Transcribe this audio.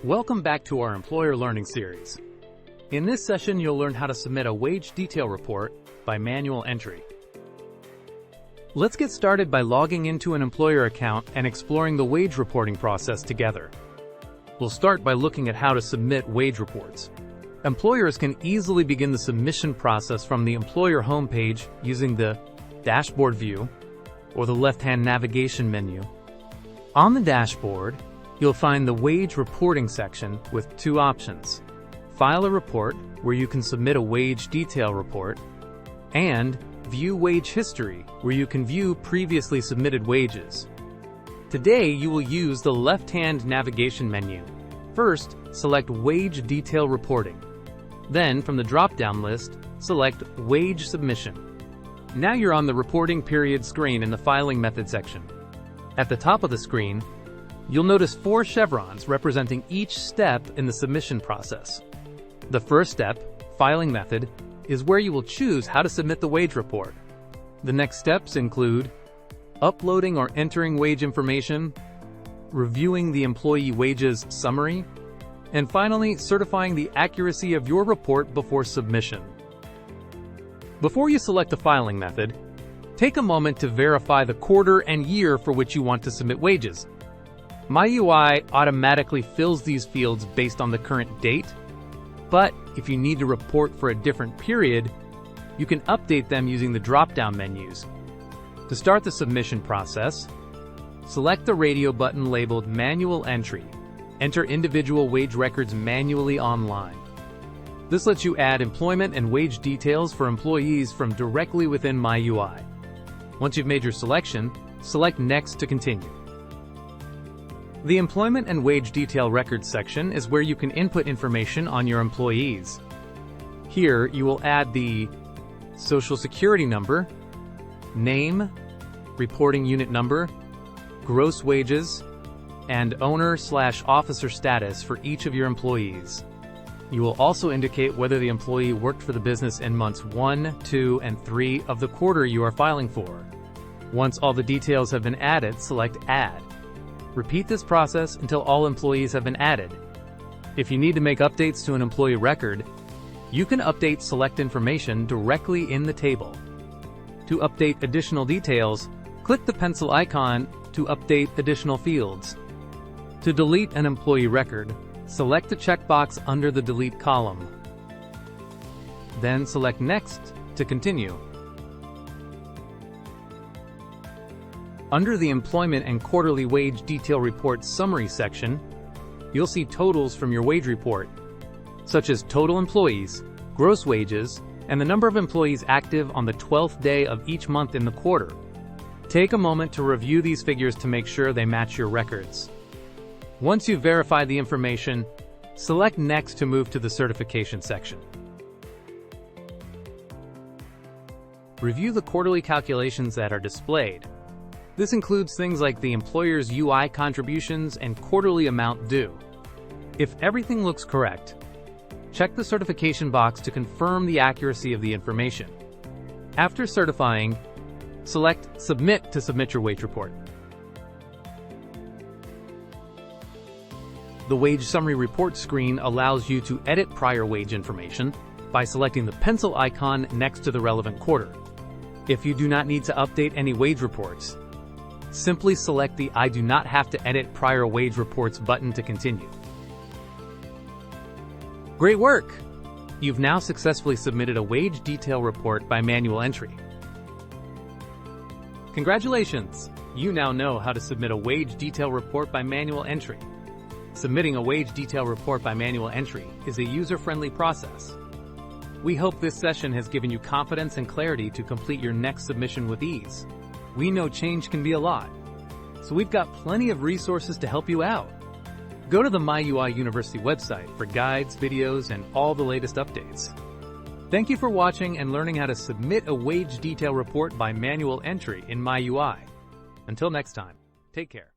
Welcome back to our Employer Learning Series. In this session, you'll learn how to submit a wage detail report by manual entry. Let's get started by logging into an employer account and exploring the wage reporting process together. We'll start by looking at how to submit wage reports. Employers can easily begin the submission process from the employer homepage using the dashboard view or the left-hand navigation menu. On the dashboard, you'll find the wage reporting section with two options: File a report, where you can submit a wage detail report, and View Wage History, where you can view previously submitted wages. Today, you will use the left-hand navigation menu. First, select Wage Detail Reporting. Then, from the drop-down list, select Wage Submission. Now you're on the reporting period screen in the filing method section. At the top of the screen, you'll notice 4 chevrons representing each step in the submission process. The first step, Filing Method, is where you will choose how to submit the wage report. The next steps include uploading or entering wage information, reviewing the employee wages summary, and finally, certifying the accuracy of your report before submission. Before you select the filing method, take a moment to verify the quarter and year for which you want to submit wages. MyUI automatically fills these fields based on the current date, but if you need to report for a different period, you can update them using the drop-down menus. To start the submission process, select the radio button labeled Manual Entry. Enter individual wage records manually online. This lets you add employment and wage details for employees from directly within MyUI. Once you've made your selection, select Next to continue. The Employment and Wage Detail Records section is where you can input information on your employees. Here, you will add the Social Security number, name, reporting unit number, gross wages, and owner/officer status for each of your employees. You will also indicate whether the employee worked for the business in months 1, 2, and 3 of the quarter you are filing for. Once all the details have been added, select Add. Repeat this process until all employees have been added. If you need to make updates to an employee record, you can update select information directly in the table. To update additional details, click the pencil icon to update additional fields. To delete an employee record, select the checkbox under the Delete column. Then select Next to continue. Under the Employment and Quarterly Wage Detail Report Summary section, you'll see totals from your wage report, such as total employees, gross wages, and the number of employees active on the 12th day of each month in the quarter. Take a moment to review these figures to make sure they match your records. Once you've verified the information, select Next to move to the Certification section. Review the quarterly calculations that are displayed. This includes things like the employer's UI contributions and quarterly amount due. If everything looks correct, check the certification box to confirm the accuracy of the information. After certifying, select Submit to submit your wage report. The Wage Summary Report screen allows you to edit prior wage information by selecting the pencil icon next to the relevant quarter. If you do not need to update any wage reports, simply select the I do not have to edit prior wage reports button to continue. Great work! You've now successfully submitted a wage detail report by manual entry. Congratulations! You now know how to submit a wage detail report by manual entry. Submitting a wage detail report by manual entry is a user-friendly process. We hope this session has given you confidence and clarity to complete your next submission with ease. We know change can be a lot, so we've got plenty of resources to help you out. Go to the MyUI University website for guides, videos, and all the latest updates. Thank you for watching and learning how to submit a wage detail report by manual entry in MyUI. Until next time, take care.